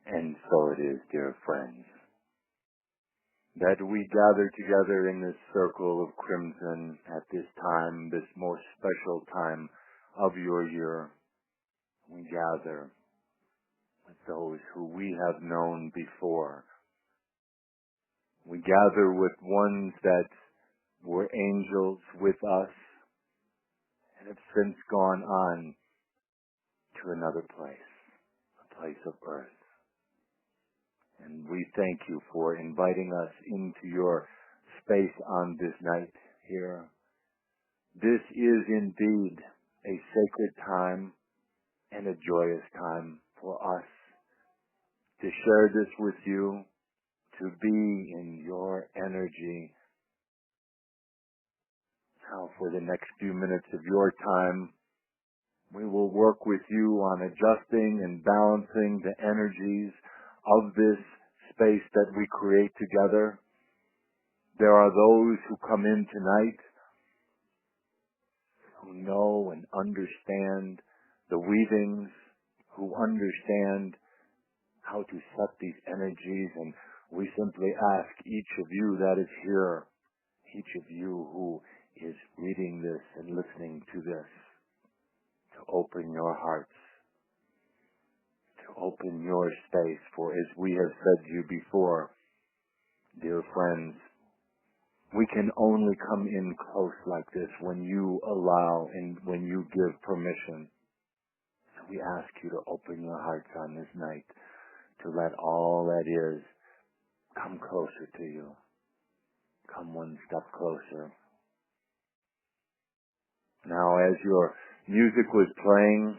And so it is, dear friends, that we gather together in this circle of crimson at this time, this most special time of your year. We gather with those who we have known before. We gather with ones that were angels with us and have since gone on to another place, a place of earth. And we thank you for inviting us into your space on this night here. This is indeed a sacred time and a joyous time for us to share this with you, to be in your energy. Now, for the next few minutes of your time, we will work with you on adjusting and balancing the energies of this space that we create together. There are those who come in tonight who know and understand the weavings, who understand how to set these energies, and we simply ask each of you that is here, each of you who is reading this and listening to this, to open your hearts, to open your space. For as we have said to you before, dear friends, we can only come in close like this when you allow and when you give permission. So we ask you to open your hearts on this night, to let all that is come closer to you. Come one step closer. Now, as your music was playing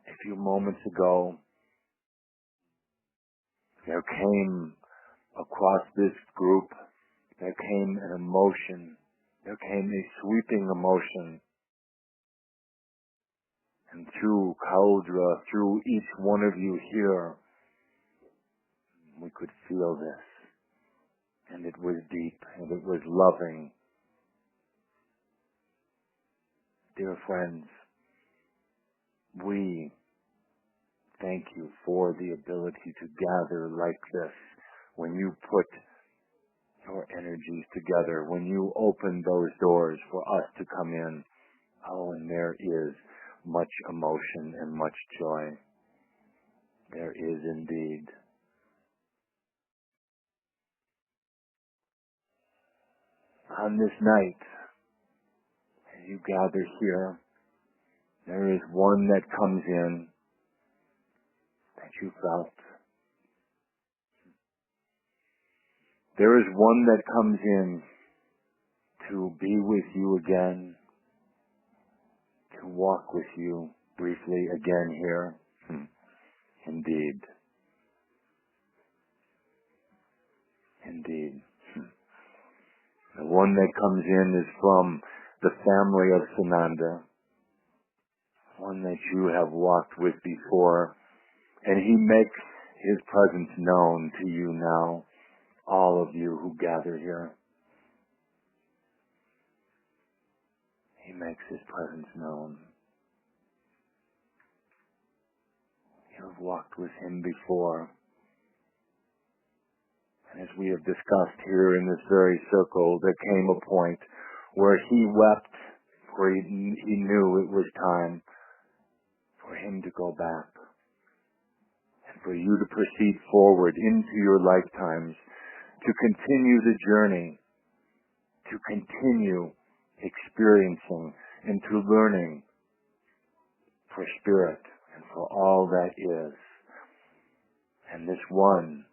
a few moments ago, there came across this group, there came an emotion, there came a sweeping emotion. And through Cauldra, through each one of you here, we could feel this. And it was deep, and it was loving. Dear friends, we thank you for the ability to gather like this. When you put your energies together, when you open those doors for us to come in, oh, and there is much emotion and much joy. There is indeed. On this night, as you gather here, there is one that comes in that you felt. There is one that comes in to be with you again, to walk with you briefly again here. Indeed. Indeed. The one that comes in is from the family of Sananda, one that you have walked with before, and he makes his presence known to you now, all of you who gather here. He makes his presence known. You have walked with him before. And as we have discussed here in this very circle, there came a point where he wept, for he knew it was time for him to go back, and for you to proceed forward into your lifetimes, to continue the journey, to continue experiencing and to learning for spirit and for all that is. And this one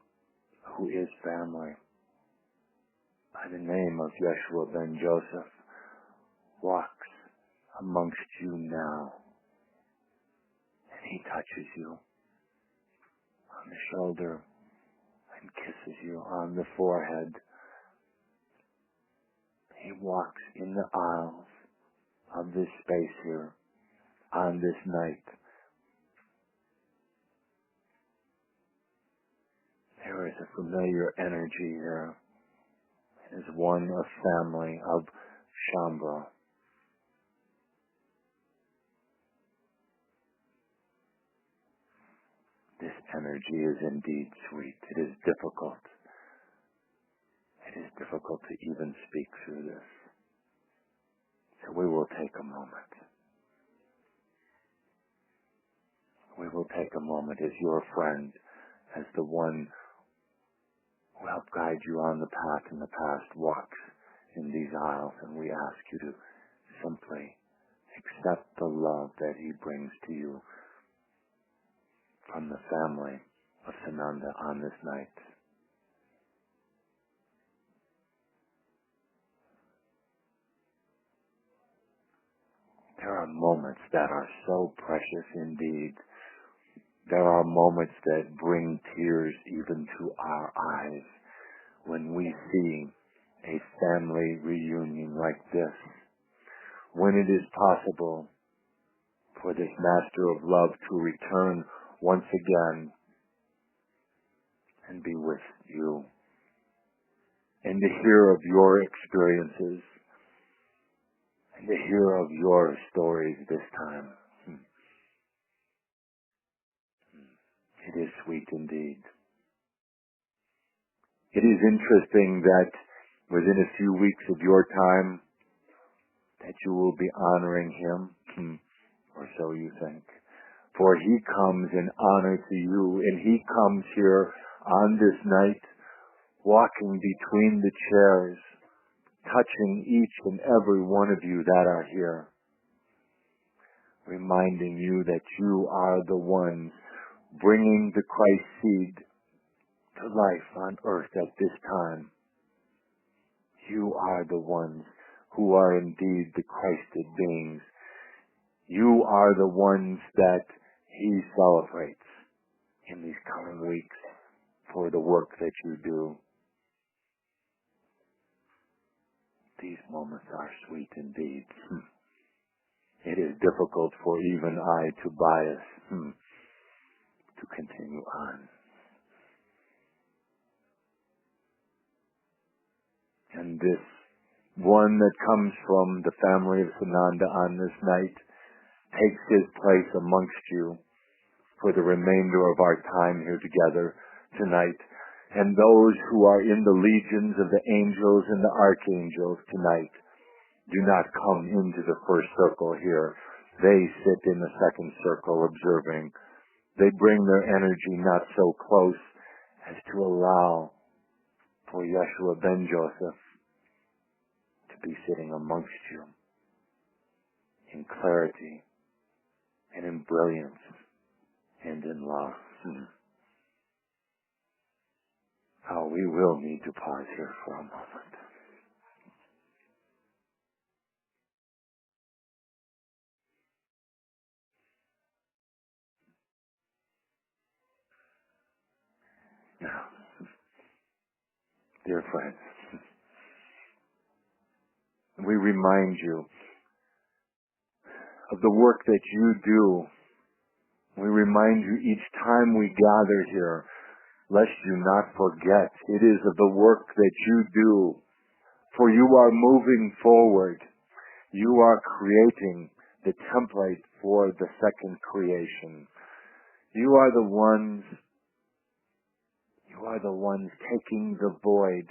who is family, by the name of Yeshua ben Joseph, walks amongst you now. And he touches you on the shoulder and kisses you on the forehead. He walks in the aisles of this space here on this night. There is a familiar energy here. It is one of family of Shambhala. This energy is indeed sweet. It is difficult. It is difficult to even speak through this. So we will take a moment. We will take a moment as your friend, as the one who helped guide you on the path in the past walks in these aisles, and we ask you to simply accept the love that he brings to you from the family of Sananda on this night. There are moments that are so precious indeed. There are moments that bring tears even to our eyes when we see a family reunion like this, when it is possible for this Master of Love to return once again and be with you, and to hear of your experiences, and to hear of your stories this time. It is sweet indeed. It is interesting that within a few weeks of your time that you will be honoring him, or so you think. For he comes in honor to you, and he comes here on this night, walking between the chairs, touching each and every one of you that are here, reminding you that you are the ones bringing the Christ seed to life on earth at this time. You are the ones who are indeed the Christed beings. You are the ones that he celebrates in these coming weeks for the work that you do. These moments are sweet indeed. It is difficult for even I, Tobias, to continue on. And this one that comes from the family of Sananda on this night takes his place amongst you for the remainder of our time here together tonight. And those who are in the legions of the angels and the archangels tonight do not come into the first circle here. They sit in the second circle observing. They bring their energy not so close as to allow for Yeshua ben Joseph to be sitting amongst you in clarity and in brilliance and in love. Oh, we will need to pause here for a moment. Now, dear friends, we remind you of the work that you do. We remind you each time we gather here, lest you not forget, it is of the work that you do. For you are moving forward. You are creating the template for the second creation. You are the ones taking the void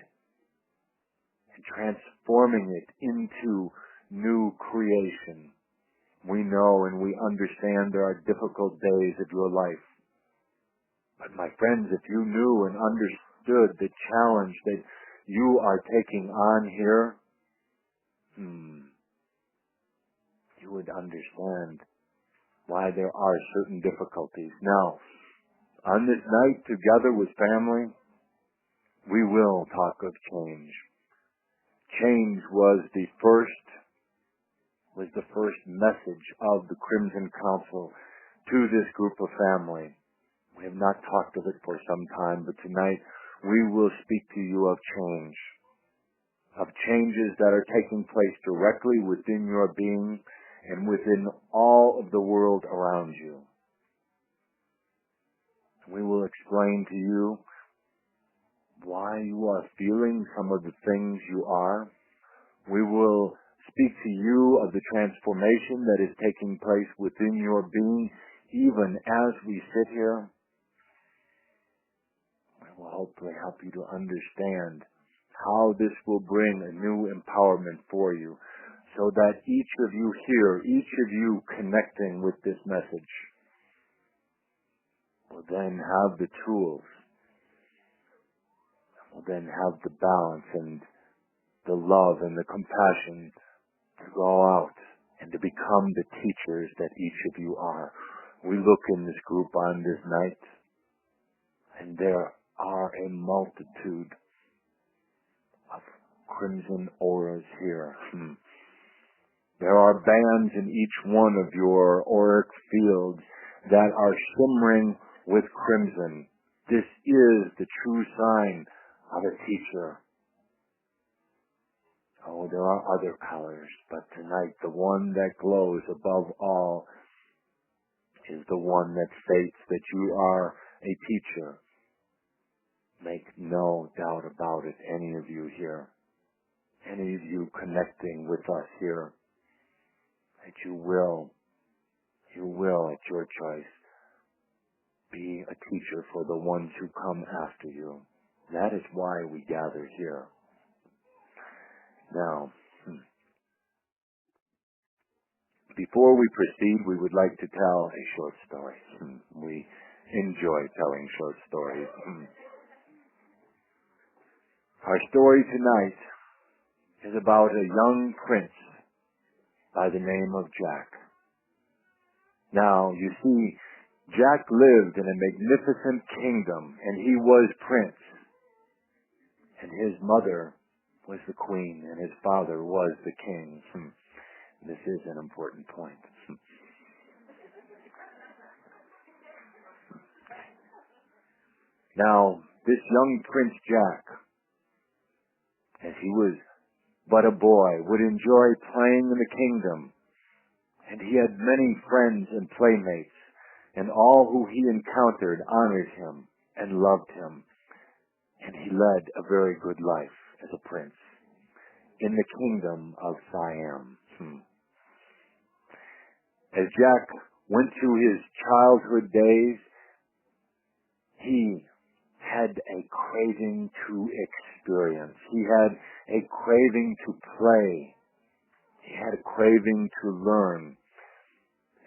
and transforming it into new creation. We know and we understand there are difficult days of your life. But my friends, if you knew and understood the challenge that you are taking on here, you would understand why there are certain difficulties. Now, on this night, together with family, we will talk of change. Change was the first message of the Crimson Council to this group of family. We have not talked of it for some time, but tonight we will speak to you of change, of changes that are taking place directly within your being and within all of the world around you. We will explain to you why you are feeling some of the things you are. We will speak to you of the transformation that is taking place within your being, even as we sit here. hopefully help you to understand how this will bring a new empowerment for you, so that each of you here, each of you connecting with this message, will then have the tools, will then have the balance and the love and the compassion to go out and to become the teachers that each of you are. We look in this group on this night, and there are a multitude of crimson auras here. There are bands in each one of your auric fields that are shimmering with crimson. This is the true sign of a teacher. Oh, there are other colors, but tonight the one that glows above all is the one that states that you are a teacher. Make no doubt about it, any of you here, any of you connecting with us here, that you will, at your choice, be a teacher for the ones who come after you. That is why we gather here. Now, before we proceed, we would like to tell a short story. We enjoy telling short stories. Our story tonight is about a young prince by the name of Jack. Now, you see, Jack lived in a magnificent kingdom, and he was prince. And his mother was the queen, and his father was the king. This is an important point. Now, this young Prince Jack, as he was but a boy, would enjoy playing in the kingdom, and he had many friends and playmates, and all who he encountered honored him and loved him, and he led a very good life as a prince in the kingdom of Siam. As Jack went through his childhood days, he had a craving to experience. He had a craving to play. He had a craving to learn.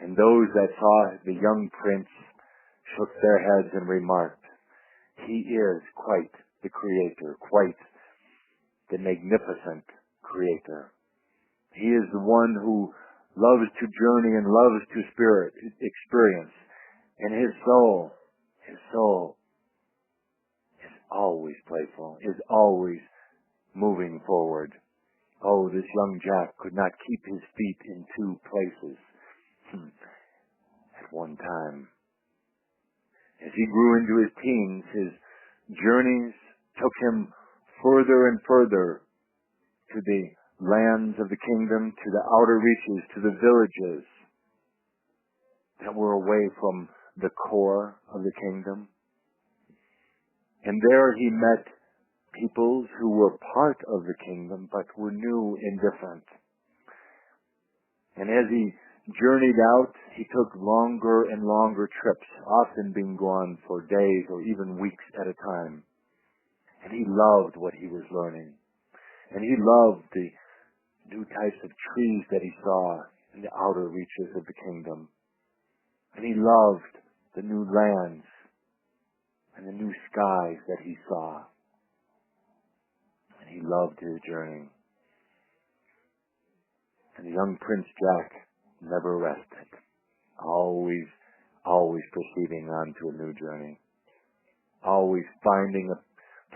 And those that saw the young prince shook their heads and remarked, "He is quite the creator, quite the magnificent creator. He is the one who loves to journey and loves to experience. And his soul is always playful, is always moving forward." Oh, this young Jack could not keep his feet in two places at one time. As he grew into his teens, his journeys took him further and further to the lands of the kingdom, to the outer reaches, to the villages that were away from the core of the kingdom. And there he met peoples who were part of the kingdom but were new and different. And as he journeyed out, he took longer and longer trips, often being gone for days or even weeks at a time. And he loved what he was learning. And he loved the new types of trees that he saw in the outer reaches of the kingdom. And he loved the new lands and the new skies that he saw. And he loved his journey. And the young Prince Jack never rested, always proceeding on to a new journey, always finding a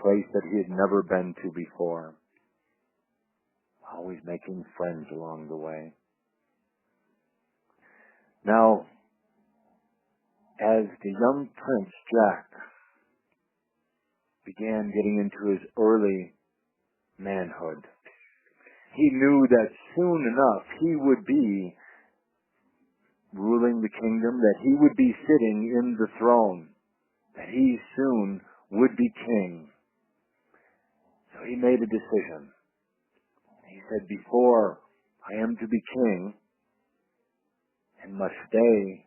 place that he had never been to before, always making friends along the way. Now, as the young Prince Jack began getting into his early manhood, he knew that soon enough he would be ruling the kingdom, that he would be sitting in the throne, that he soon would be king. So he made a decision. He said, before I am to be king and must stay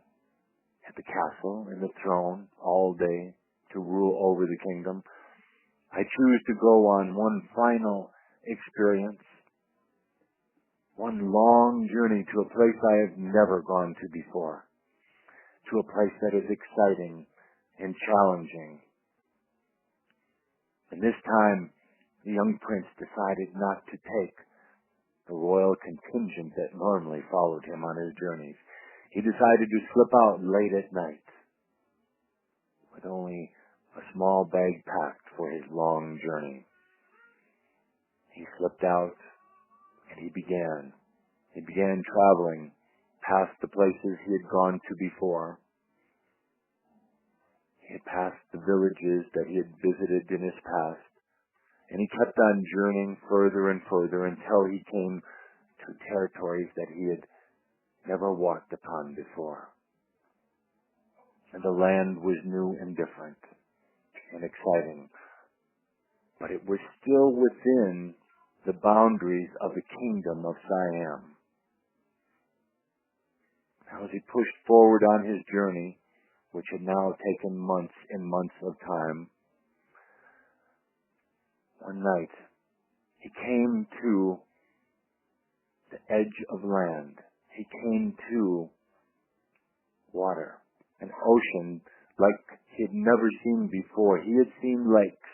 at the castle and the throne all day to rule over the kingdom, I choose to go on one final experience, one long journey to a place I have never gone to before, to a place that is exciting and challenging. And this time, the young prince decided not to take the royal contingent that normally followed him on his journeys. He decided to slip out late at night with only a small bag packed for his long journey. He slipped out and he began traveling past the places he had gone to before. He had passed the villages that he had visited in his past, and he kept on journeying further and further until he came to territories that he had never walked upon before. And the land was new and different and exciting, but it was still within the boundaries of the kingdom of Siam. Now, as he pushed forward on his journey, which had now taken months and months of time, one night he came to the edge of land. He came to water, an ocean like he had never seen before. He had seen lakes,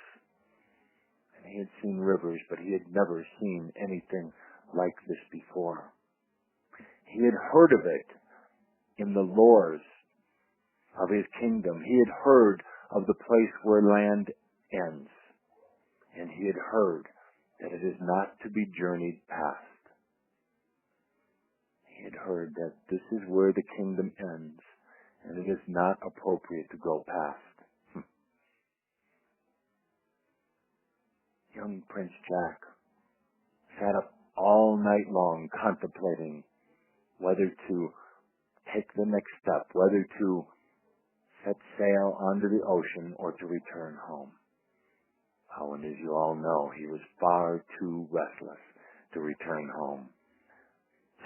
and he had seen rivers, but he had never seen anything like this before. He had heard of it in the lores of his kingdom. He had heard of the place where land ends, and he had heard that it is not to be journeyed past. He had heard that this is where the kingdom ends, and it is not appropriate to go past. Young Prince Jack sat up all night long contemplating whether to take the next step, whether to set sail onto the ocean or to return home. Oh, and as you all know, he was far too restless to return home.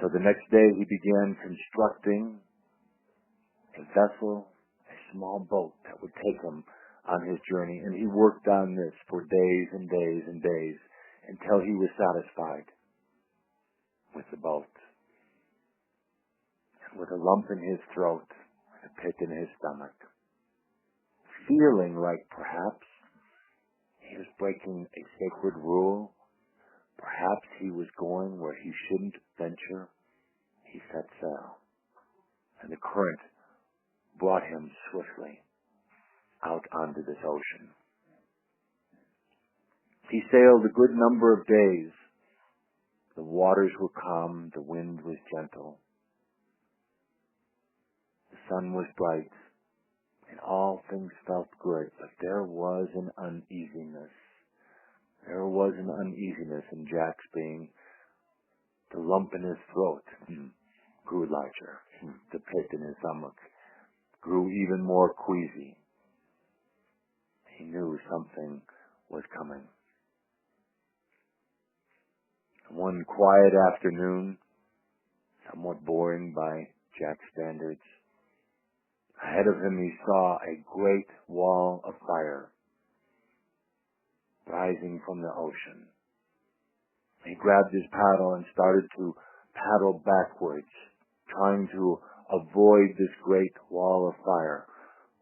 So the next day he began constructing a vessel, a small boat that would take him on his journey, and he worked on this for days and days and days until he was satisfied with the boat. And with a lump in his throat, a pit in his stomach, feeling like perhaps he was breaking a sacred rule, perhaps he was going where he shouldn't venture, he set sail, and the current brought him swiftly out onto this ocean. He sailed a good number of days. The waters were calm, the wind was gentle, the sun was bright, and all things felt good, but there was an uneasiness. There was an uneasiness in Jack's being. The lump in his throat grew larger. The pit in his stomach grew even more queasy. He knew something was coming. One quiet afternoon, somewhat boring by Jack's standards, ahead of him he saw a great wall of fire rising from the ocean. He grabbed his paddle and started to paddle backwards, trying to avoid this great wall of fire.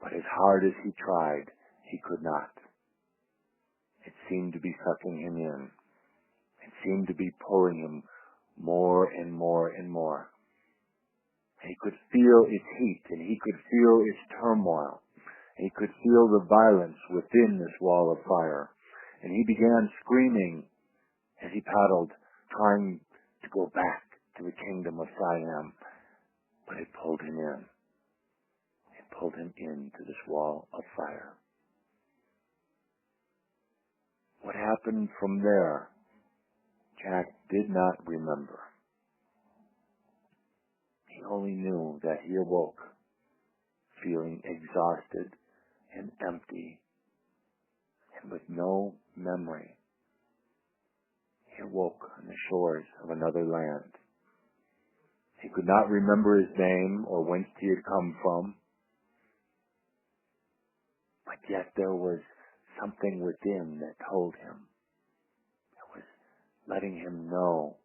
But as hard as he tried, he could not. It seemed to be sucking him in. It seemed to be pulling him more and more and more. He could feel its heat, and he could feel its turmoil. He could feel the violence within this wall of fire. And he began screaming as he paddled, trying to go back to the kingdom of Siam. But it pulled him in. It pulled him into this wall of fire. What happened from there, Jack did not remember. He only knew that he awoke, feeling exhausted and empty, and with no memory. He awoke on the shores of another land. He could not remember his name or whence he had come from, but yet there was something within that told him. It was letting him know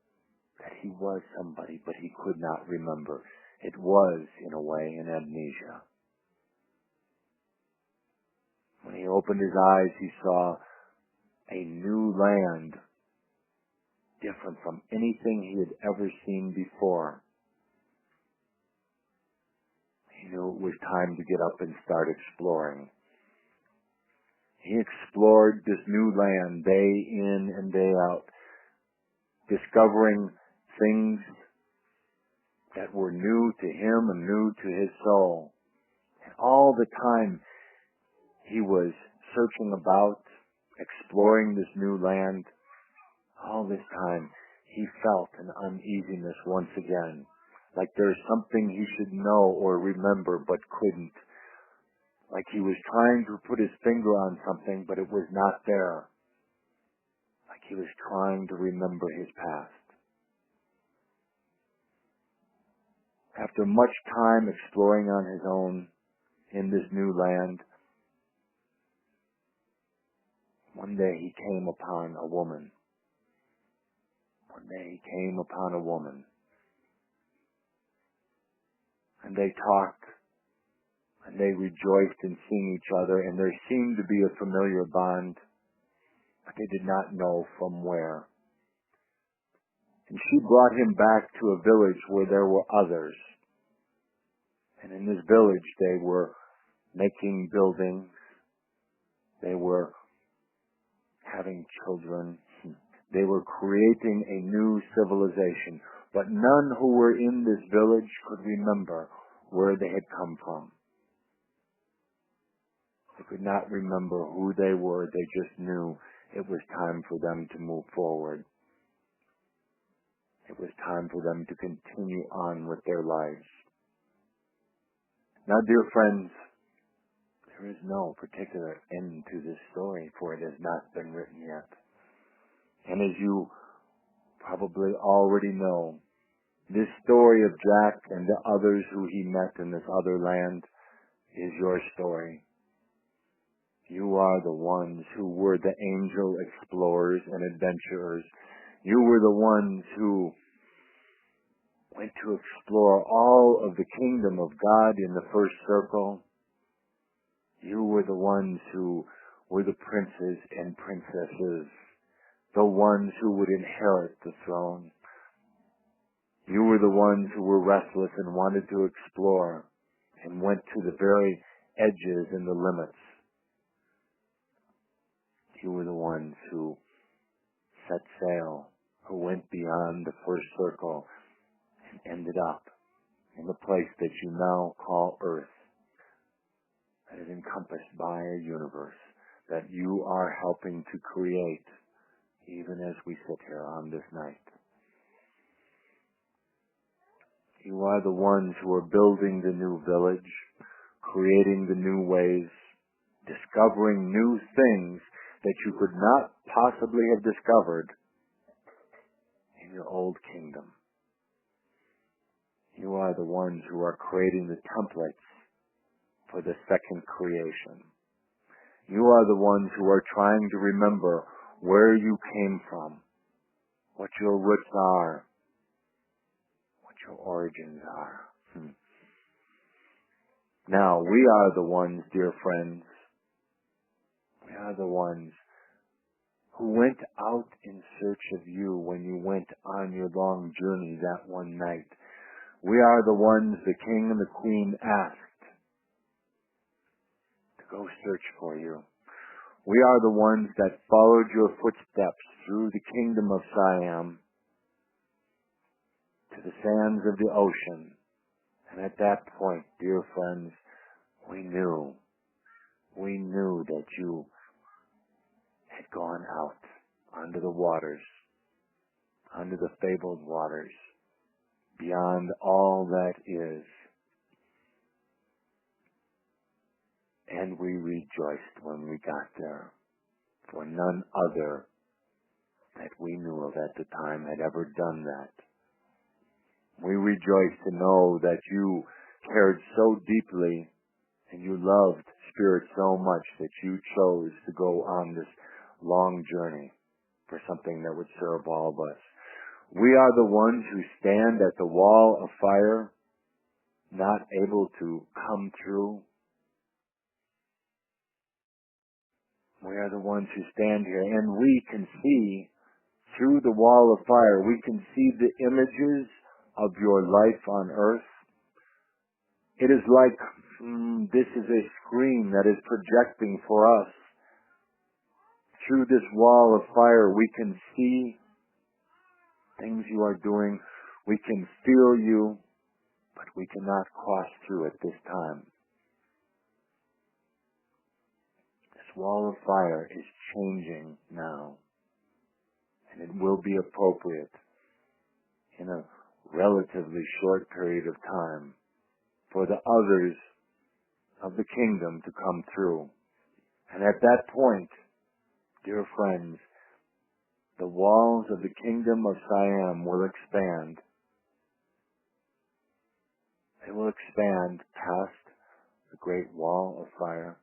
that he was somebody, but he could not remember. It was, in a way, an amnesia. When he opened his eyes, he saw a new land, different from anything he had ever seen before. He knew it was time to get up and start exploring. He explored this new land day in and day out, discovering things that were new to him and new to his soul. And all the time he was searching about, exploring this new land, all this time he felt an uneasiness once again, like there's something he should know or remember but couldn't, like he was trying to put his finger on something but it was not there, like he was trying to remember his past. After much time exploring on his own in this new land, one day he came upon a woman. One day he came upon a woman. And they talked, and they rejoiced in seeing each other, and there seemed to be a familiar bond, but they did not know from where. And she brought him back to a village where there were others. And in this village they were making buildings. They were having children. They were creating a new civilization. But none who were in this village could remember where they had come from. They could not remember who they were. They just knew it was time for them to move forward. It was time for them to continue on with their lives. Now, dear friends, there is no particular end to this story, for it has not been written yet. And as you probably already know, this story of Jack and the others who he met in this other land is your story. You are the ones who were the angel explorers and adventurers. You were the ones who went to explore all of the kingdom of God in the first circle. You were the ones who were the princes and princesses, the ones who would inherit the throne. You were the ones who were restless and wanted to explore and went to the very edges and the limits. You were the ones who set sail, who went beyond the first circle and ended up in the place that you now call Earth, that is encompassed by a universe that you are helping to create even as we sit here on this night. You are the ones who are building the new village, creating the new ways, discovering new things that you could not possibly have discovered in your old kingdom. You are the ones who are creating the templates for the second creation. You are the ones who are trying to remember where you came from, what your roots are, what your origins are. Now, we are the ones, dear friends, we are the ones who went out in search of you when you went on your long journey that one night. We are the ones the king and the queen asked to go search for you. We are the ones that followed your footsteps through the kingdom of Siam to the sands of the ocean. And at that point, dear friends, we knew that you had gone out onto the waters, onto the fabled waters, beyond all that is. And we rejoiced when we got there, for none other that we knew of at the time had ever done that. We rejoiced to know that you cared so deeply and you loved Spirit so much that you chose to go on this long journey for something that would serve all of us. We are the ones who stand at the wall of fire, not able to come through. We are the ones who stand here, and we can see through the wall of fire, we can see the images of your life on earth. It is like this is a screen that is projecting for us. Through this wall of fire, we can see things you are doing. We can feel you, but we cannot cross through at this time. This wall of fire is changing now, and it will be appropriate in a relatively short period of time for the others of the kingdom to come through. And at that point, dear friends, the walls of the kingdom of Siam will expand. They will expand past the great wall of fire.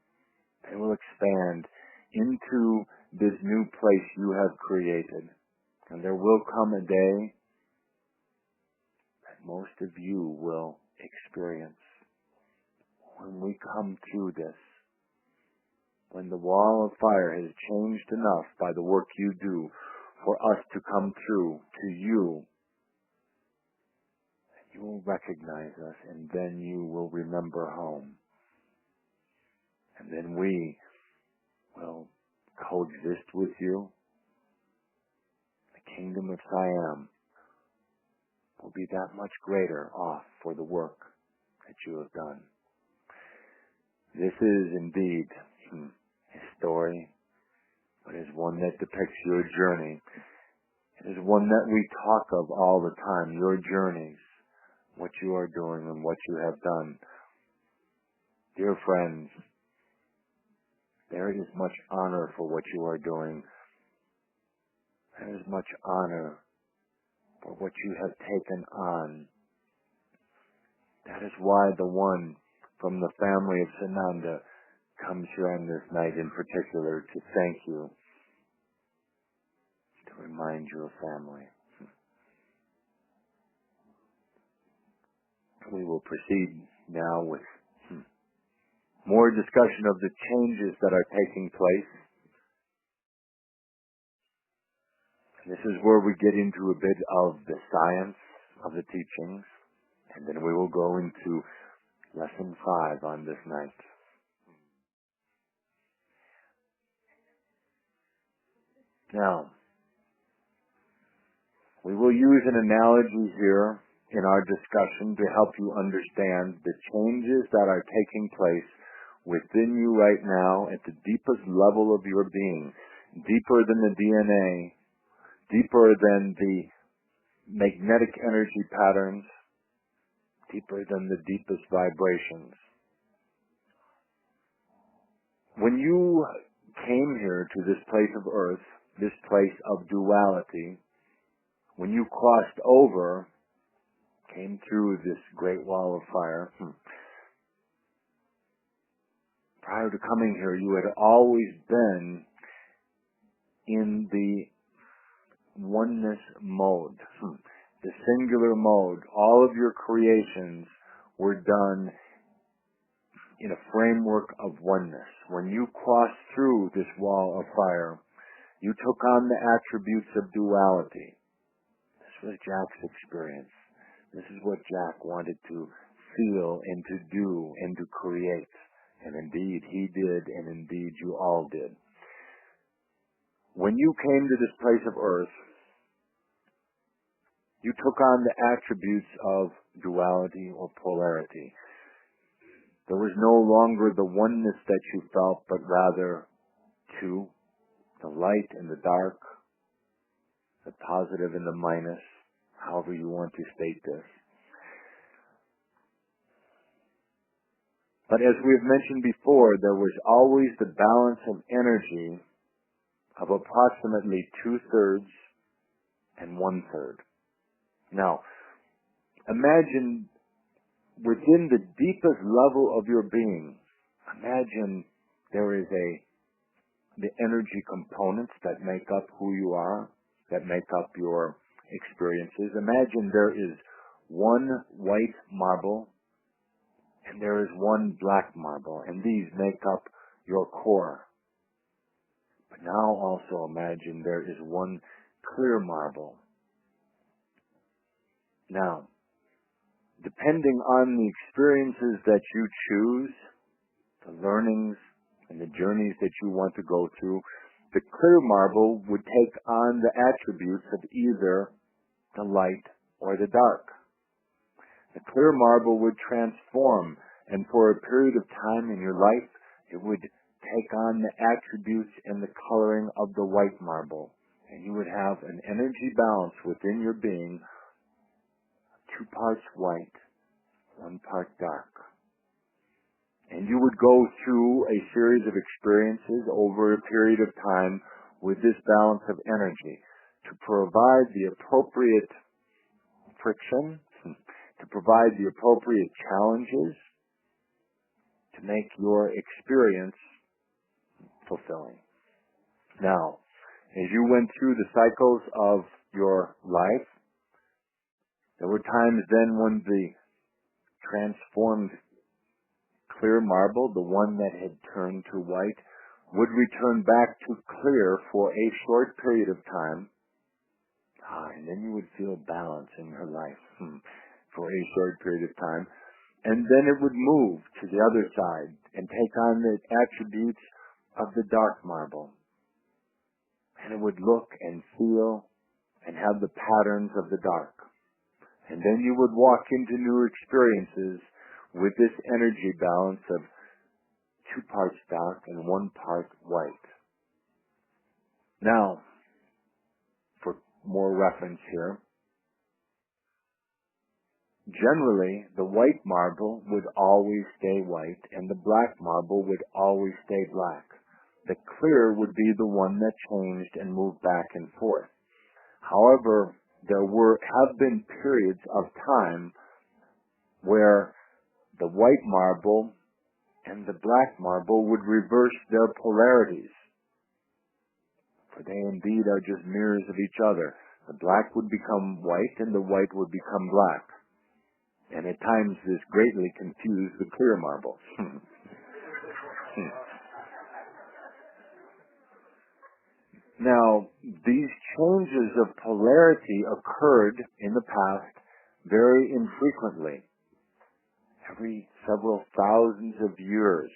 They will expand into this new place you have created. And there will come a day that most of you will experience. When we come through this, when the wall of fire has changed enough by the work you do for us to come through to you, you will recognize us, and then you will remember home. And then we will coexist with you. The kingdom of Siam will be that much greater off for the work that you have done. This is indeed a story, but is one that depicts your journey. It is one that we talk of all the time, your journeys, what you are doing and what you have done. Dear friends, there is much honor for what you are doing. There is much honor for what you have taken on. That is why the one from the family of Sananda comes here on this night in particular to thank you, to remind you of family. We will proceed now with more discussion of the changes that are taking place. This is where we get into a bit of the science of the teachings, and then we will go into lesson 5 on this night. Now, we will use an analogy here in our discussion to help you understand the changes that are taking place within you right now at the deepest level of your being, deeper than the DNA, deeper than the magnetic energy patterns, deeper than the deepest vibrations. When you came here to this place of earth, this place of duality, when you crossed over, came through this great wall of fire, prior to coming here, you had always been in the oneness mode, the singular mode. All of your creations were done in a framework of oneness. When you crossed through this wall of fire, you took on the attributes of duality. This was Jack's experience. This is what Jack wanted to feel and to do and to create. And indeed, he did, and indeed, you all did. When you came to this place of earth, you took on the attributes of duality or polarity. There was no longer the oneness that you felt, but rather two, the light and the dark, the positive and the minus, however you want to state this. But as we've mentioned before, there was always the balance of energy of approximately 2/3 and 1/3. Now, imagine within the deepest level of your being, Imagine there is the energy components that make up who you are, that make up your experiences. Imagine there is one white marble and there is one black marble, and these make up your core. But now also imagine there is one clear marble. Now, depending on the experiences that you choose, the learnings and the journeys that you want to go through, the clear marble would take on the attributes of either the light or the dark. The clear marble would transform, and for a period of time in your life, it would take on the attributes and the coloring of the white marble. And you would have an energy balance within your being, 2 parts white, 1 part dark. And you would go through a series of experiences over a period of time with this balance of energy to provide the appropriate friction, to provide the appropriate challenges, to make your experience fulfilling. Now, as you went through the cycles of your life, there were times then when the transformed clear marble, the one that had turned to white, would return back to clear for a short period of time. And then you would feel balance in your life for a short period of time. And then it would move to the other side and take on the attributes of the dark marble. And it would look and feel and have the patterns of the dark. And then you would walk into new experiences with this energy balance of 2 parts dark and 1 part white. Now, for more reference here, generally the white marble would always stay white and the black marble would always stay black. The clear would be the one that changed and moved back and forth. However, there have been periods of time where the white marble and the black marble would reverse their polarities. For they indeed are just mirrors of each other. The black would become white and the white would become black. And at times this greatly confused the clear marble. Now, these changes of polarity occurred in the past very infrequently, every several thousands of years.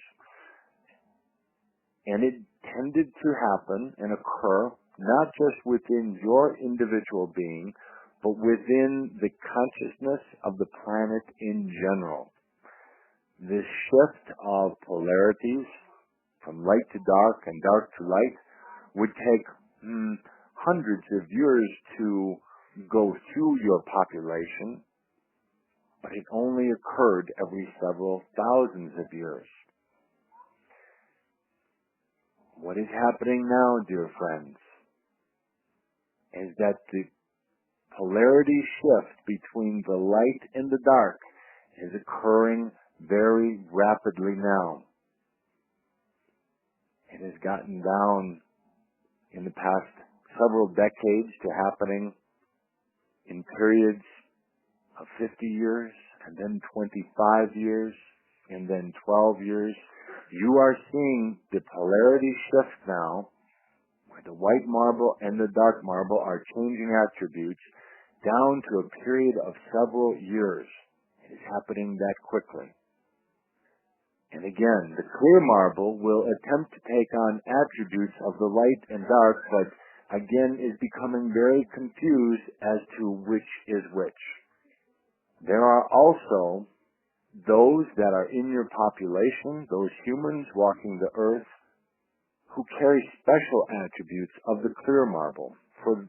And it tended to happen and occur not just within your individual being, but within the consciousness of the planet in general. This shift of polarities from light to dark and dark to light would take hundreds of years to go through your population, but it only occurred every several thousands of years. What is happening now, dear friends, is that the polarity shift between the light and the dark is occurring very rapidly now. It has gotten down in the past several decades to happening in periods of 50 years, and then 25 years, and then 12 years. You are seeing the polarity shift now, where the white marble and the dark marble are changing attributes down to a period of several years. It is happening that quickly. And again, the clear marble will attempt to take on attributes of the light and dark, but again is becoming very confused as to which is which. There are also those that are in your population, those humans walking the earth, who carry special attributes of the clear marble. For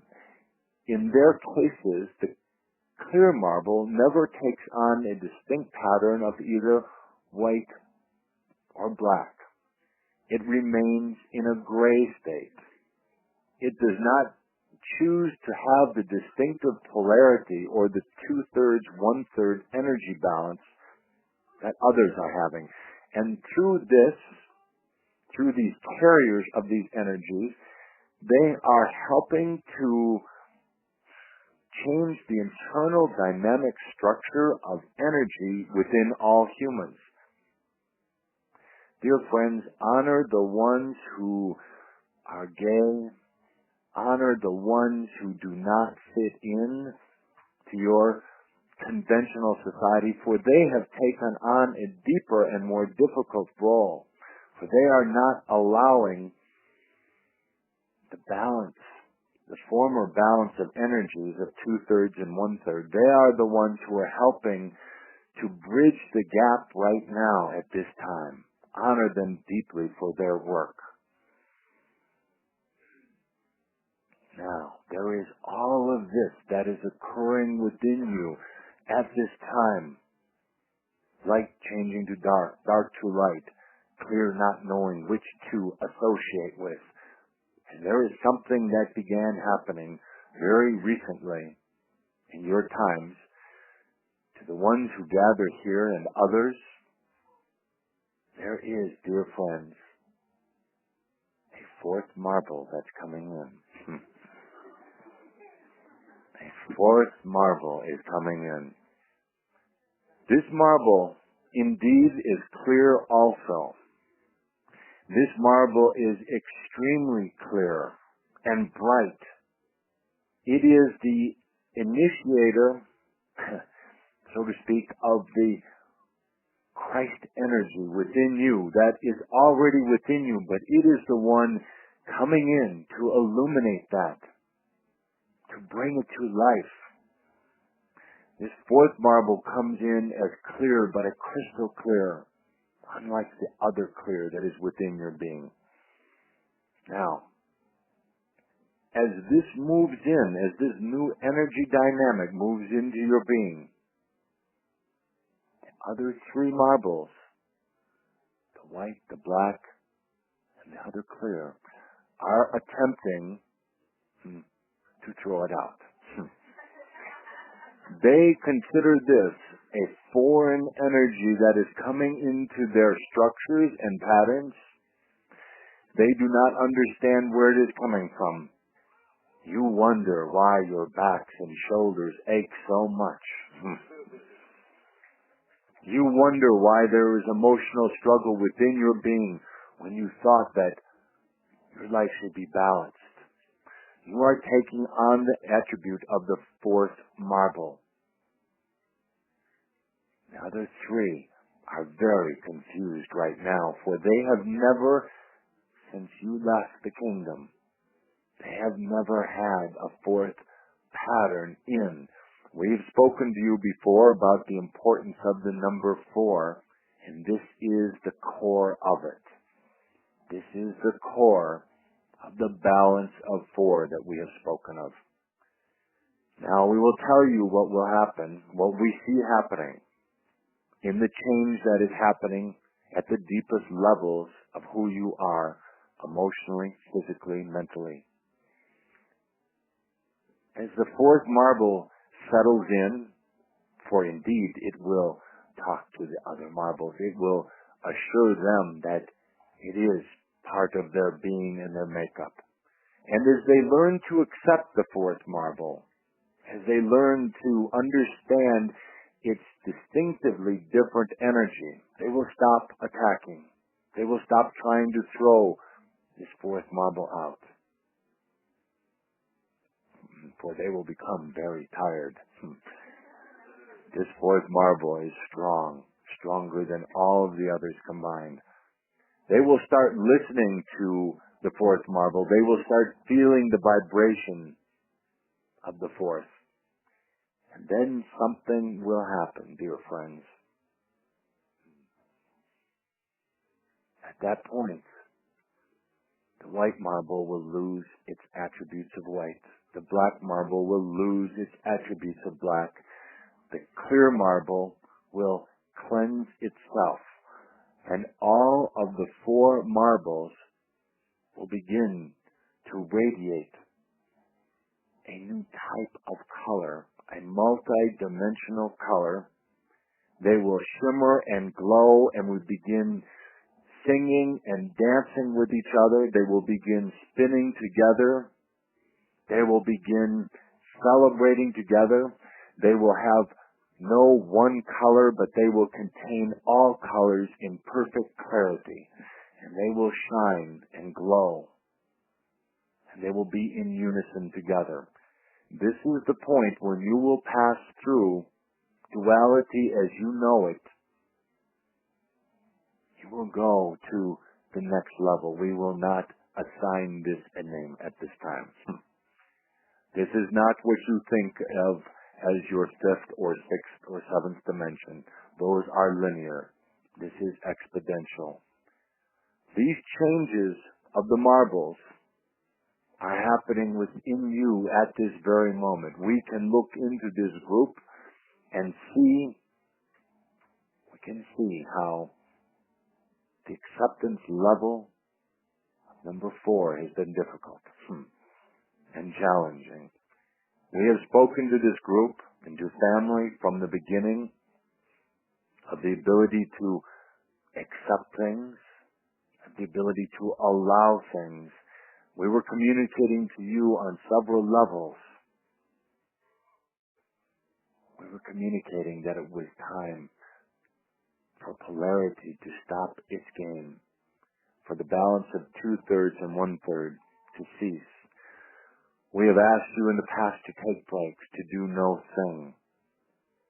in their cases, the clear marble never takes on a distinct pattern of either white or black. It remains in a gray state. It does not choose to have the distinctive polarity or the 2/3, 1/3 energy balance that others are having. And through these carriers of these energies, they are helping to change the internal dynamic structure of energy within all humans. Dear friends, honor the ones who are gay. Honor the ones who do not fit in to your conventional society, for they have taken on a deeper and more difficult role, for they are not allowing the balance, the former balance of energies of 2/3 and 1/3. They are the ones who are helping to bridge the gap right now at this time. Honor them deeply for their work. Now, there is all of this that is occurring within you at this time. Light changing to dark, dark to light, clear not knowing which to associate with. And there is something that began happening very recently in your times to the ones who gather here and others. There is, dear friends, a fourth marble that's coming in. A fourth marble is coming in. This marble indeed is clear also. This marble is extremely clear and bright. It is the initiator, so to speak, of the Christ energy within you that is already within you, but it is the one coming in to illuminate that, to bring it to life. This fourth marble comes in as clear, but a crystal clear, unlike the other clear that is within your being. Now, as this moves in, as this new energy dynamic moves into your being, the other three marbles, the white, the black, and the other clear, are attempting to throw it out. They consider this a foreign energy that is coming into their structures and patterns. They do not understand where it is coming from. You wonder why your backs and shoulders ache so much. You wonder why there is emotional struggle within your being when you thought that your life should be balanced. You are taking on the attribute of the fourth marble. The other three are very confused right now, for they have never, since you left the kingdom, they have never had a fourth pattern in. We've spoken to you before about the importance of the number 4, and this is the core of it. This is the core of the balance of 4 that we have spoken of. Now we will tell you what will happen, what we see happening in the change that is happening at the deepest levels of who you are, emotionally, physically, mentally. As the fourth marble settles in, for indeed it will talk to the other marbles, it will assure them that it is part of their being and their makeup. And as they learn to accept the fourth marble, as they learn to understand its distinctively different energy, they will stop attacking. They will stop trying to throw this fourth marble out, for they will become very tired. This fourth marble is strong, stronger than all of the others combined. They will start listening to the fourth marble. They will start feeling the vibration of the fourth. And then something will happen, dear friends. At that point, the white marble will lose its attributes of white. The black marble will lose its attributes of black. The clear marble will cleanse itself. And all of the 4 marbles will begin to radiate a new type of color, a multi-dimensional color They will shimmer and glow, and we begin singing and dancing with each other. They will begin spinning together. They will begin celebrating together. They will have no one color, but they will contain all colors in perfect clarity. And they will shine and glow. And they will be in unison together. This is the point when you will pass through duality as you know it. You will go to the next level. We will not assign this a name at this time. This is not what you think of as your fifth or sixth or seventh dimension. Those are linear. This is exponential. These changes of the marbles are happening within you at this very moment. We can look into this group and see how the acceptance level of number 4 has been difficult and challenging. We have spoken to this group and to family from the beginning of the ability to accept things, of the ability to allow things. We were communicating to you on several levels. We were communicating that it was time for polarity to stop its game, for the balance of 2/3 and 1/3 to cease. We have asked you in the past to take breaks, to do no thing,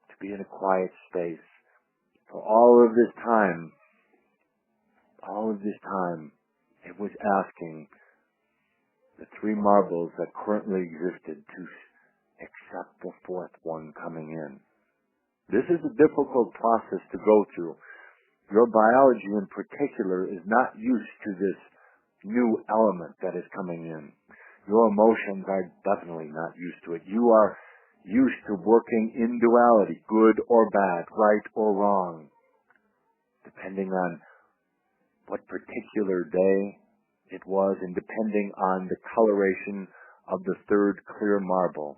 to be in a quiet space. For all of this time, it was asking the 3 marbles that currently existed to accept the 4th one coming in. This is a difficult process to go through. Your biology in particular is not used to this new element that is coming in. Your emotions are definitely not used to it. You are used to working in duality, good or bad, right or wrong, depending on what particular day it was and depending on the coloration of the 3rd clear marble.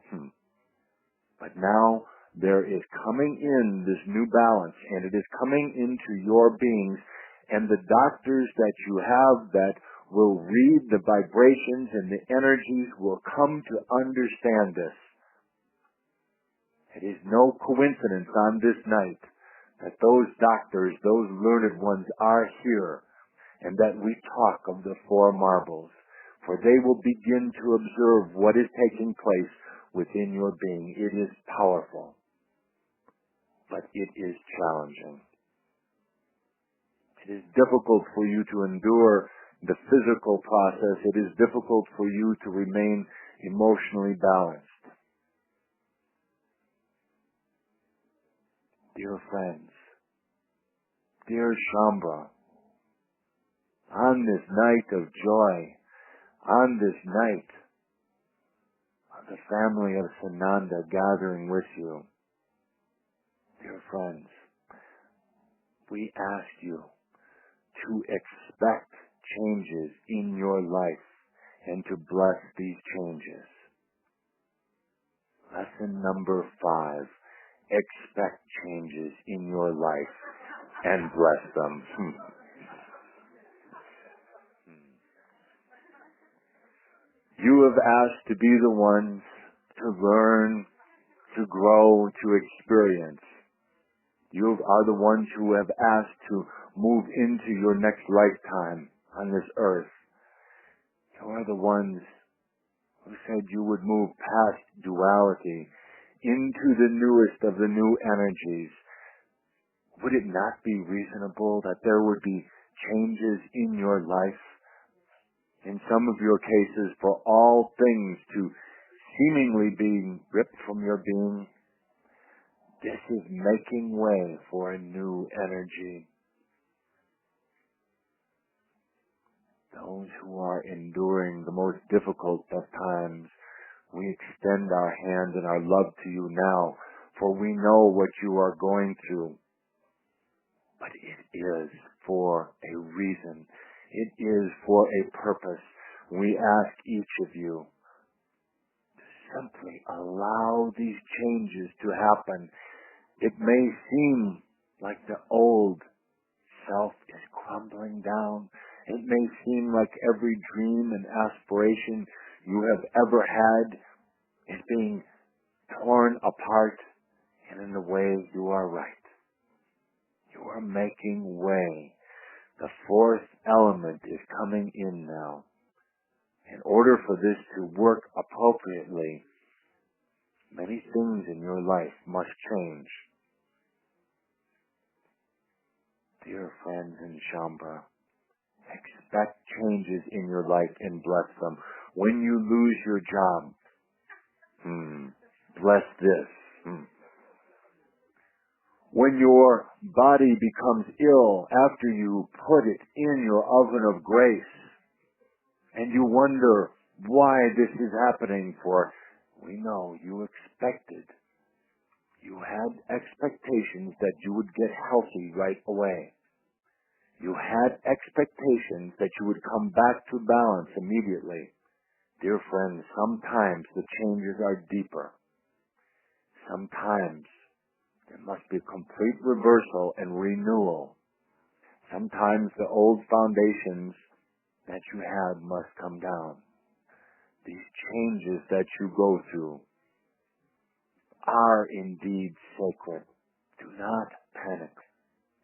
But now there is coming in this new balance, and it is coming into your beings, and the doctors that you have that will read the vibrations and the energies will come to understand this. It is no coincidence on this night that those doctors, those learned ones are here, and that we talk of the 4 marbles, for they will begin to observe what is taking place within your being. It is powerful, but it is challenging. It is difficult for you to endure the physical process. It is difficult for you to remain emotionally balanced. Dear friends, dear Shambhala, on this night of joy, on this night of the family of Sananda gathering with you, dear friends, we ask you to expect changes in your life and to bless these changes. Lesson number 5, expect changes in your life and bless them. You have asked to be the ones to learn, to grow, to experience. You are the ones who have asked to move into your next lifetime on this earth. You are the ones who said you would move past duality into the newest of the new energies. Would it not be reasonable that there would be changes in your life? In some of your cases, for all things to seemingly be ripped from your being. This is making way for a new energy. Those who are enduring the most difficult of times, we extend our hand and our love to you now, for we know what you are going through. But it is for a reason. It is for a purpose. We ask each of you to simply allow these changes to happen. It may seem like the old self is crumbling down. It may seem like every dream and aspiration you have ever had is being torn apart, and in a way you are right. You are making way. The fourth element is coming in now. In order for this to work appropriately, many things in your life must change. Dear friends in Shambhala, expect changes in your life and bless them. When you lose your job, bless this. When your body becomes ill after you put it in your oven of grace, and you wonder why this is happening, for we know you expected. You had expectations that you would get healthy right away. You had expectations that you would come back to balance immediately. Dear friends, sometimes the changes are deeper. Sometimes there must be a complete reversal and renewal. Sometimes the old foundations that you had must come down. These changes that you go through are indeed sacred. Do not panic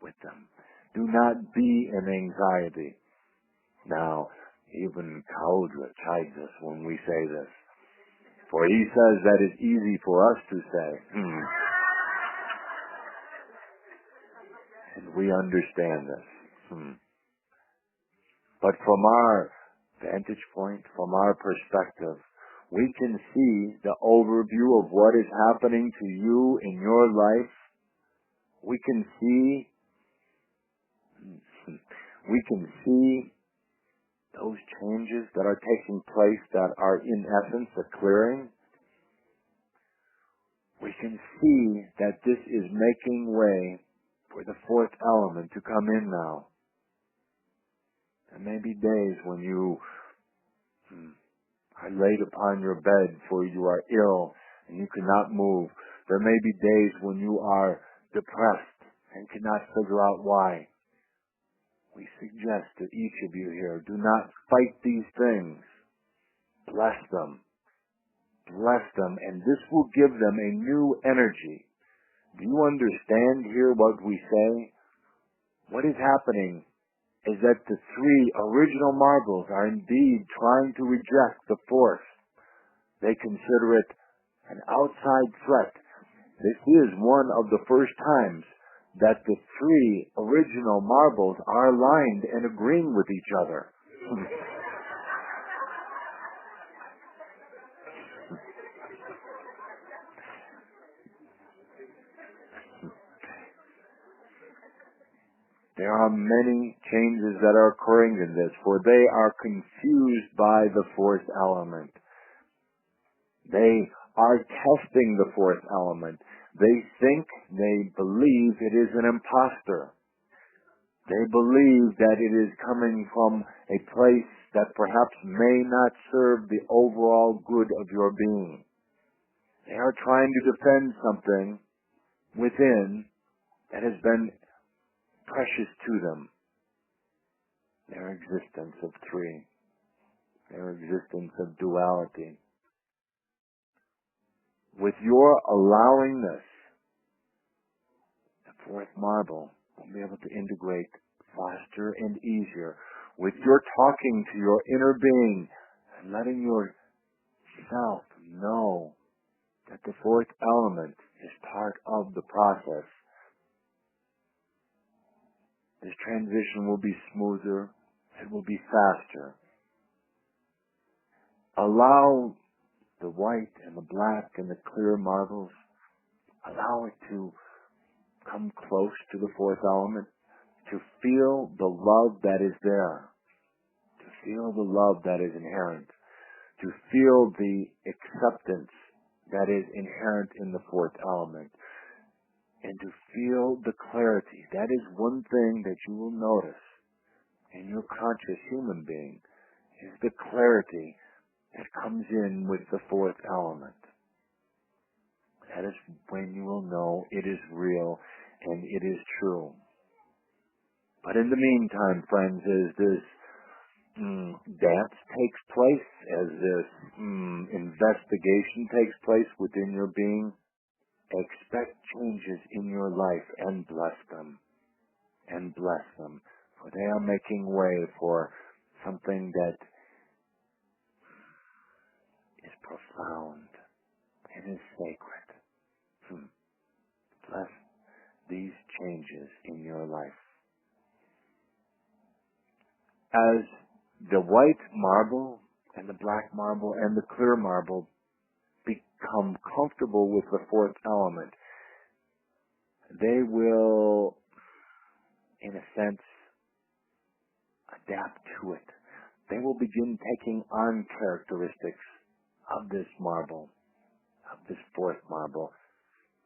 with them. Do not be in anxiety. Now, even Kaudra chides us when we say this. For he says that it's easy for us to say. And we understand this. But from our vantage point, from our perspective, we can see the overview of what is happening to you in your life. We can see those changes that are taking place that are in essence a clearing. We can see that this is making way for the fourth element to come in now. There may be days when you are laid upon your bed for you are ill and you cannot move. There may be days when you are depressed and cannot figure out why. We suggest to each of you here, do not fight these things. Bless them. Bless them, and this will give them a new energy. Do you understand here what we say? What is happening is that the three original marbles are indeed trying to reject the fourth. They consider it an outside threat. This is one of the first times that the three original marbles are aligned and agreeing with each other. There are many changes that are occurring in this, for they are confused by the fourth element. They are testing the fourth element. They think, they believe it is an imposter. They believe that it is coming from a place that perhaps may not serve the overall good of your being. They are trying to defend something within that has been precious to them. Their existence of three. Their existence of duality. With your allowing this, the fourth marble will be able to integrate faster and easier. With your talking to your inner being and letting yourself know that the fourth element is part of the process, this transition will be smoother, it will be faster. Allow the white and the black and the clear marbles, allow it to come close to the fourth element, to feel the love that is there, to feel the love that is inherent, to feel the acceptance that is inherent in the fourth element, and to feel the clarity. That is one thing that you will notice in your conscious human being, is the clarity that comes in with the fourth element. That is when you will know it is real and it is true. But in the meantime, friends, as this dance takes place, as this investigation takes place within your being, expect changes in your life and bless them. And bless them. For they are making way for something that is profound and is sacred. Bless these changes in your life. As the white marble and the black marble and the clear marble become comfortable with the fourth element, they will, in a sense, adapt to it. They will begin taking on characteristics of this marble, of this fourth marble.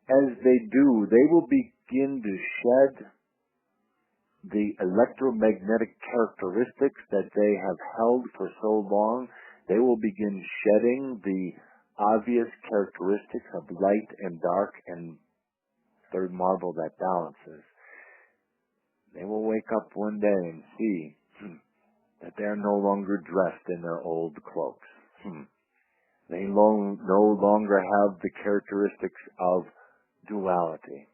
As they do, they will begin to shed the electromagnetic characteristics that they have held for so long. They will begin shedding the obvious characteristics of light and dark and third marble that balances. They will wake up one day and see that they are no longer dressed in their old cloaks. They no longer have the characteristics of duality.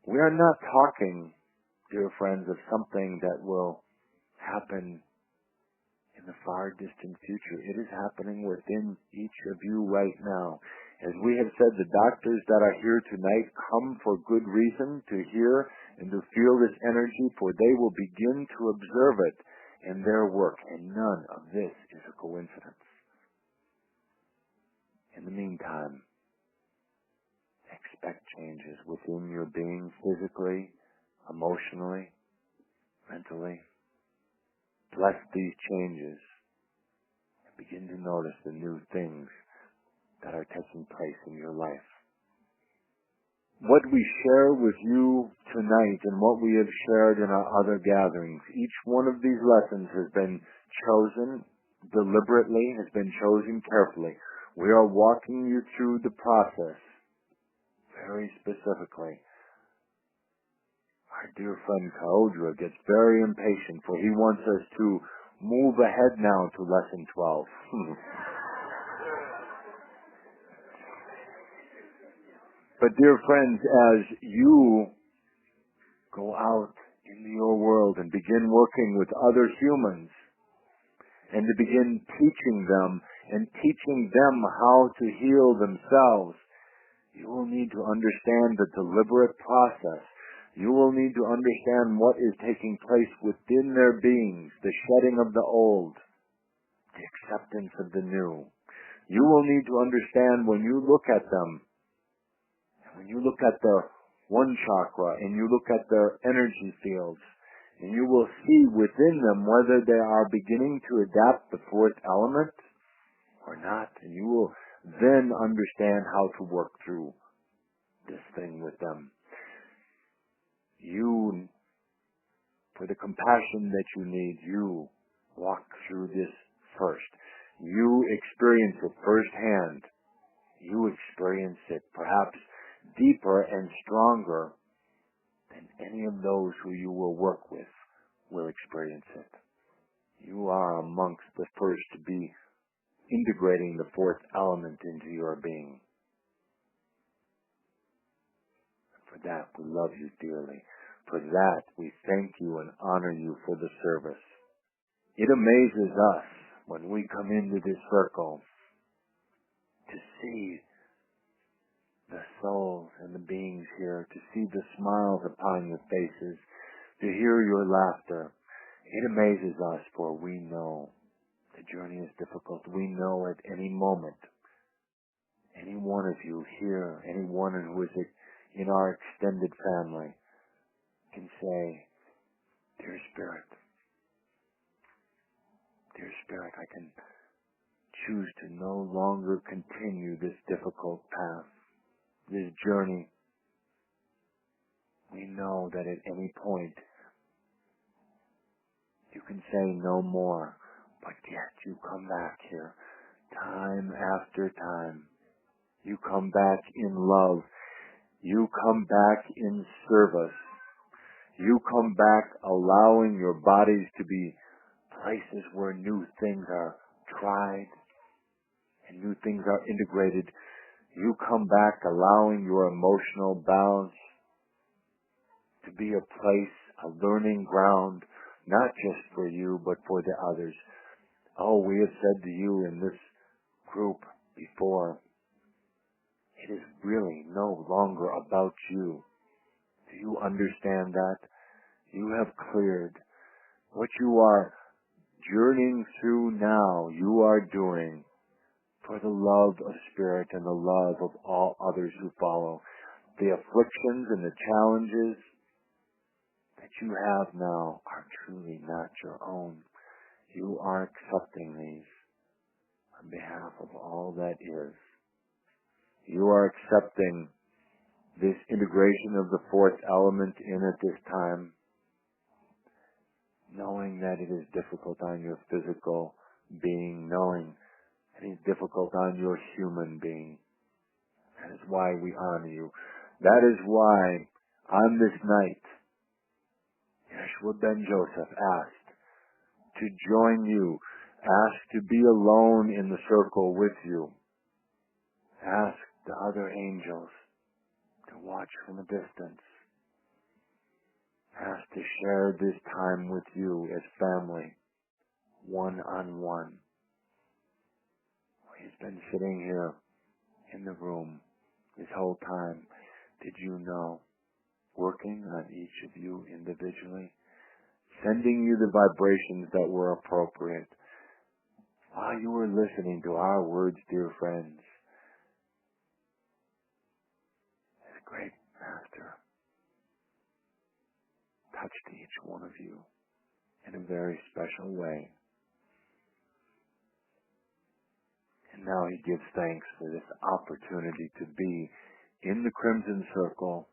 We are not talking, dear friends, of something that will happen in the far distant future. It is happening within each of you right now. As we have said, the doctors that are here tonight come for good reason to hear and to feel this energy, for they will begin to observe it in their work, and none of this is a coincidence. In the meantime, expect changes within your being, physically, emotionally, mentally. Bless these changes and begin to notice the new things that are taking place in your life. What we share with you tonight and what we have shared in our other gatherings, each one of these lessons has been chosen deliberately, has been chosen carefully. We are walking you through the process very specifically. Our dear friend Kaodra gets very impatient, for he wants us to move ahead now to lesson 12. But dear friends, as you go out into your world and begin working with other humans and to begin teaching them and teaching them how to heal themselves, you will need to understand the deliberate process. You will need to understand what is taking place within their beings, the shedding of the old, the acceptance of the new. You will need to understand when you look at them, when you look at their one chakra and you look at their energy fields, and you will see within them whether they are beginning to adapt the fourth element or not, and you will then understand how to work through this thing with them. You, for the compassion that you need, you walk through this first. You experience it firsthand. You experience it perhaps deeper and stronger than any of those who you will work with will experience it. You are amongst the first to be integrating the fourth element into your being. For that, we love you dearly. For that, we thank you and honor you for the service. It amazes us when we come into this circle to see the souls and the beings here, to see the smiles upon your faces, to hear your laughter. It amazes us, for we know the journey is difficult. We know at any moment, any one of you here, anyone who is in our extended family, can say, Dear Spirit, I can choose to no longer continue this difficult path, this journey. We know that at any point you can say no more, but yet you come back here time after time. You come back in love. You come back in service. You come back allowing your bodies to be places where new things are tried and new things are integrated. You come back allowing your emotional balance to be a place, a learning ground, not just for you, but for the others. Oh, we have said to you in this group before, it is really no longer about you. Do you understand that? You have cleared. What you are journeying through now, you are doing for the love of Spirit and the love of all others who follow. The afflictions and the challenges that you have now are truly not your own. You are accepting these on behalf of all that is. You are accepting this integration of the fourth element in at this time, knowing that it is difficult on your physical being, knowing it is difficult on your human being. That is why we honor you. That is why on this night, Yeshua ben Joseph asked to join you, asked to be alone in the circle with you, asked the other angels to watch from a distance, asked to share this time with you as family, one-on-one. He's been sitting here in the room this whole time. Did you know? Working on each of you individually, sending you the vibrations that were appropriate. While you were listening to our words, dear friends, this great Master touched each one of you in a very special way. And now he gives thanks for this opportunity to be in the Crimson Circle,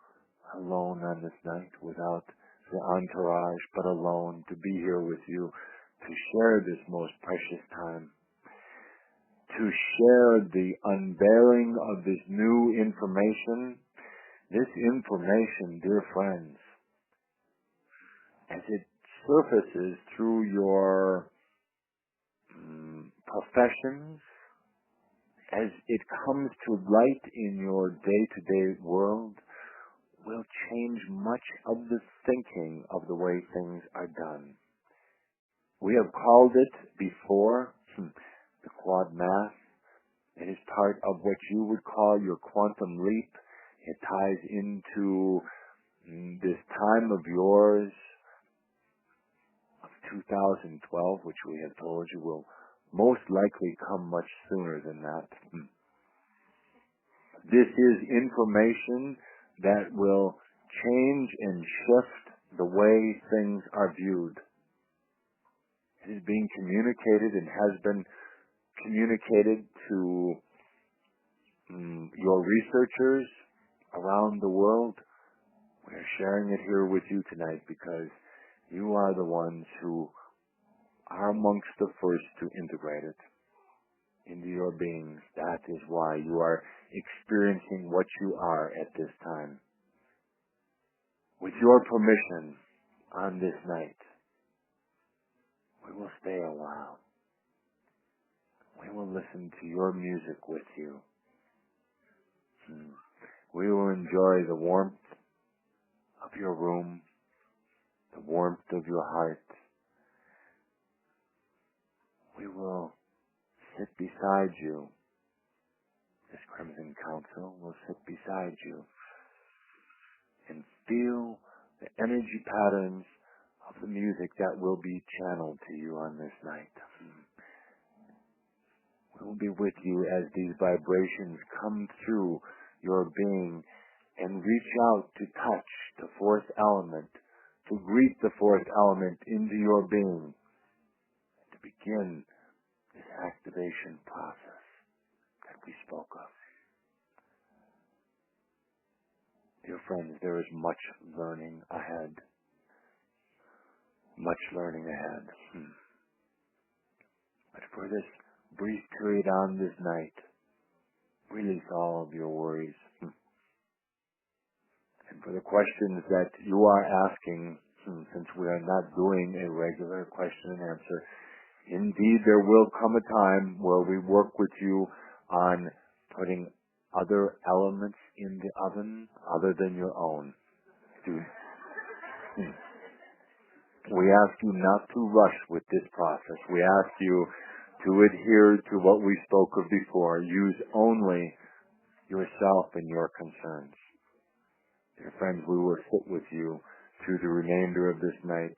alone on this night, without the entourage, but alone, to be here with you, to share this most precious time, to share the unveiling of this new information. This information, dear friends, as it surfaces through your professions, as it comes to light in your day-to-day world, will change much of the thinking of the way things are done. We have called it before the quad math. It is part of what you would call your quantum leap. It ties into this time of yours of 2012, which we have told you will most likely come much sooner than that. This is information that will change and shift the way things are viewed. It is being communicated and has been communicated to your researchers around the world. We are sharing it here with you tonight because you are the ones who are amongst the first to integrate it into your beings. That is why you are experiencing what you are at this time. With your permission, on this night, we will stay a while. We will listen to your music with you. We will enjoy the warmth of your room, the warmth of your heart. We will sit beside you. This Crimson Council will sit beside you and feel the energy patterns of the music that will be channeled to you on this night. We will be with you as these vibrations come through your being and reach out to touch the fourth element, to greet the fourth element into your being, to begin this activation process that we spoke of. Dear friends, there is much learning ahead. Much learning ahead. But for this brief period on this night, release all of your worries. for the questions that you are asking, since we are not doing a regular question and answer. Indeed, there will come a time where we work with you on putting other elements in the oven other than your own. We ask you not to rush with this process. We ask you to adhere to what we spoke of before. Use only yourself and your concerns. Dear friends, we will sit with you through the remainder of this night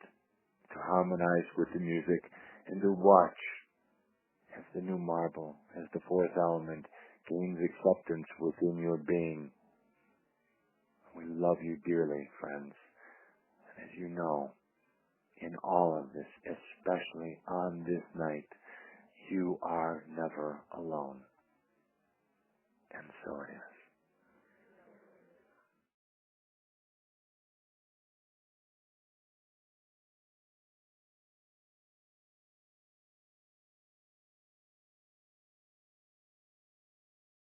to harmonize with the music and to watch as the new marble, as the fourth element, gains acceptance within your being. We love you dearly, friends. And as you know, in all of this, especially on this night, you are never alone. And so it is.